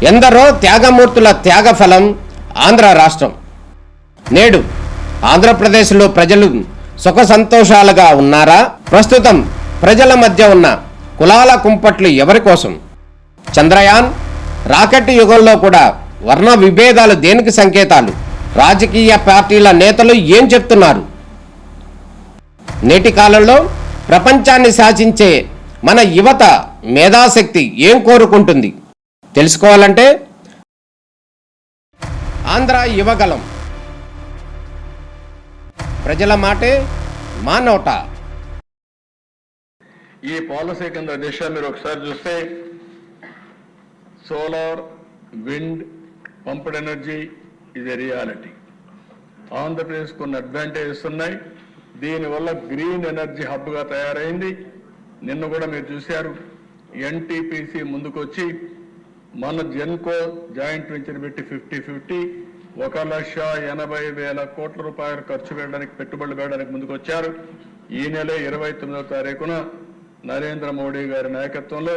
ఎందరో త్యాగమూర్తుల త్యాగఫలం ఆంధ్ర రాష్ట్రం. నేడు ఆంధ్రప్రదేశ్లో ప్రజలు సుఖ సంతోషాలుగా ఉన్నారా? ప్రస్తుతం ప్రజల మధ్య ఉన్న కులాల కుంపట్లు ఎవరి కోసం? చంద్రయాన్ రాకెట్ యుగంలో కూడా వర్ణ విభేదాలు దేనికి సంకేతాలు? రాజకీయ పార్టీల నేతలు ఏం చెప్తున్నారు? నేటి కాలంలో ప్రపంచాన్ని శాసించే మన యువత మేధాశక్తి ఏం కోరుకుంటుంది? తెలుసుకోవాలంటే ఆంధ్ర యువగలం. ప్రజల మాటే మా నోట. ఈ పాలసీ కింద దిశ మీరు ఒకసారి చూస్తే సోలార్, విండ్, పంప్డ్ ఎనర్జీ ఇది రియాలిటీ. ఆంధ్రప్రదేశ్ కొన్ని అడ్వాంటేజెస్ ఉన్నాయి. దీనివల్ల గ్రీన్ ఎనర్జీ హబ్గా తయారైంది. నిన్న కూడా మీరు చూశారు, ఎన్టీపీసీ ముందుకొచ్చి మన జెన్కో జాయింట్ వెంచర్ పెట్టి 50-50 1,80,000 కోట్ల రూపాయలు ఖర్చు పెట్టడానికి, పెట్టుబడులు పెట్టడానికి ముందుకొచ్చారు. ఈ నెల 29వ తారీఖున నరేంద్ర మోడీ గారి నాయకత్వంలో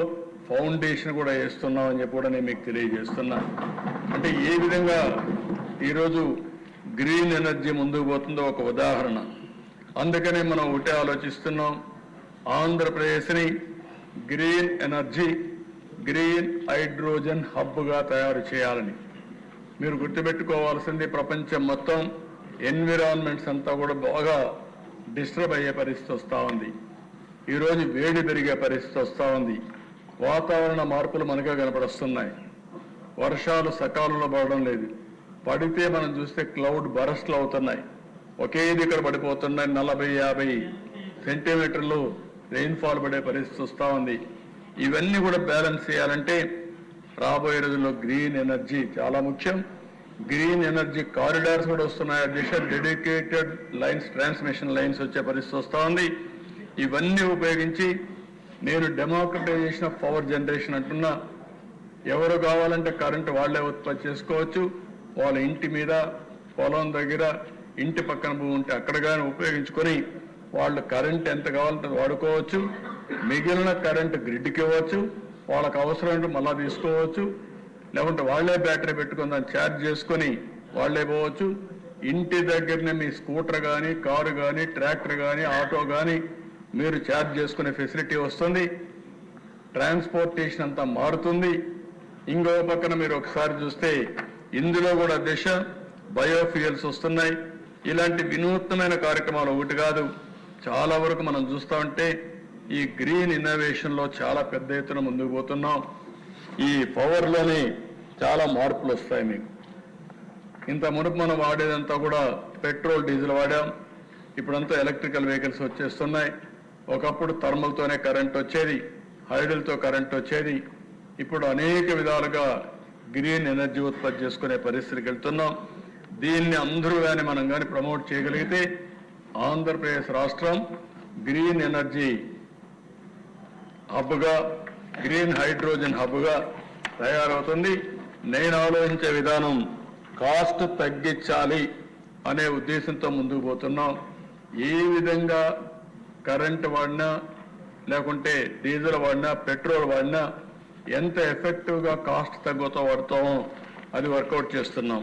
ఫౌండేషన్ కూడా వేస్తున్నామని చెప్పి కూడా నేను మీకు తెలియజేస్తున్నా. అంటే ఏ విధంగా ఈరోజు గ్రీన్ ఎనర్జీ ముందుకు పోతుందో ఒక ఉదాహరణ. అందుకనే మనం ఒకటే ఆలోచిస్తున్నాం, ఆంధ్రప్రదేశ్ని గ్రీన్ ఎనర్జీ, గ్రీన్ హైడ్రోజన్ హబ్గా తయారు చేయాలని. మీరు గుర్తుపెట్టుకోవాల్సింది, ప్రపంచం మొత్తం ఎన్విరాన్మెంట్స్ అంతా కూడా బాగా డిస్టర్బ్ అయ్యే పరిస్థితి వస్తూ ఉంది. ఈరోజు వేడి పెరిగే పరిస్థితి వస్తూ ఉంది. వాతావరణ మార్పులు మనకే కనపడుస్తున్నాయి. వర్షాలు సకాలంలో పడడం లేదు. పడితే మనం చూస్తే క్లౌడ్ బరస్ట్లు అవుతున్నాయి. ఒకే దిక్కడ పడిపోతున్నాయి. 40-50 సెంటీమీటర్లు రెయిన్ఫాల్ పడే పరిస్థితి వస్తూ ఉంది. ఇవన్నీ కూడా బ్యాలెన్స్ చేయాలంటే రాబోయే రోజుల్లో గ్రీన్ ఎనర్జీ చాలా ముఖ్యం. గ్రీన్ ఎనర్జీ కారిడార్స్ కూడా వస్తున్నాయి. దిశ డెడికేటెడ్ లైన్స్, ట్రాన్స్మిషన్ లైన్స్ వచ్చే పరిస్థితి వస్తూ ఉంది. ఇవన్నీ ఉపయోగించి నేను డెమోక్రటైజేషన్ ఆఫ్ పవర్ జనరేషన్ అంటున్నా. ఎవరు కావాలంటే కరెంటు వాళ్లే ఉత్పత్తి చేసుకోవచ్చు. వాళ్ళ ఇంటి మీద, పొలం దగ్గర, ఇంటి పక్కన భూమి ఉంటే అక్కడ కానీ ఉపయోగించుకొని వాళ్ళు కరెంట్ ఎంత కావాలంటే వాడుకోవచ్చు. మిగిలిన కరెంటు గ్రిడ్కి ఇవ్వచ్చు. వాళ్ళకు అవసరమైనట్టు మళ్ళా తీసుకోవచ్చు. లేకుంటే వాళ్లే బ్యాటరీ పెట్టుకుని దాన్ని ఛార్జ్ చేసుకొని వాళ్లే పోవచ్చు. ఇంటి దగ్గరనే మీ స్కూటర్ కానీ, కారు కానీ, ట్రాక్టర్ కానీ, ఆటో కానీ మీరు ఛార్జ్ చేసుకునే ఫెసిలిటీ వస్తుంది. ట్రాన్స్పోర్టేషన్ అంతా మారుతుంది. ఇంకో పక్కన మీరు ఒకసారి చూస్తే ఇందులో కూడా దిశ బయోఫ్యూయల్స్ వస్తున్నాయి. ఇలాంటి వినూత్నమైన కార్యక్రమాలు ఒకటి కాదు, చాలా వరకు మనం చూస్తూ ఉంటే ఈ గ్రీన్ ఇన్నోవేషన్లో చాలా పెద్ద ఎత్తున ముందుకు పోతున్నాం. ఈ పవర్లోనే చాలా మార్పులు వస్తాయి మీకు. ఇంత మునుపు మనం వాడేదంతా కూడా పెట్రోల్, డీజిల్ వాడాం. ఇప్పుడంతా ఎలక్ట్రికల్ వెహికల్స్ వచ్చేస్తున్నాయి. ఒకప్పుడు థర్మల్తోనే కరెంట్ వచ్చేది, హైడల్తో కరెంట్ వచ్చేది. ఇప్పుడు అనేక విధాలుగా గ్రీన్ ఎనర్జీ ఉత్పత్తి చేసుకునే పరిస్థితికి వెళ్తున్నాం. దీన్ని అందరూ కానీ మనం కానీ ప్రమోట్ చేయగలిగితే ఆంధ్రప్రదేశ్ రాష్ట్రం గ్రీన్ ఎనర్జీ హబ్గా, గ్రీన్ హైడ్రోజన్ హబ్గా తయారవుతుంది. నేను ఆలోచించే విధానం కాస్ట్ తగ్గించాలి అనే ఉద్దేశంతో ముందుకు పోతున్నాం. ఏ విధంగా కరెంటు వాడినా, లేకుంటే డీజిల్ వాడినా, పెట్రోల్ వాడినా ఎంత ఎఫెక్టివ్గా కాస్ట్ తగ్గుతూ వాడతామో అది వర్కౌట్ చేస్తున్నాం.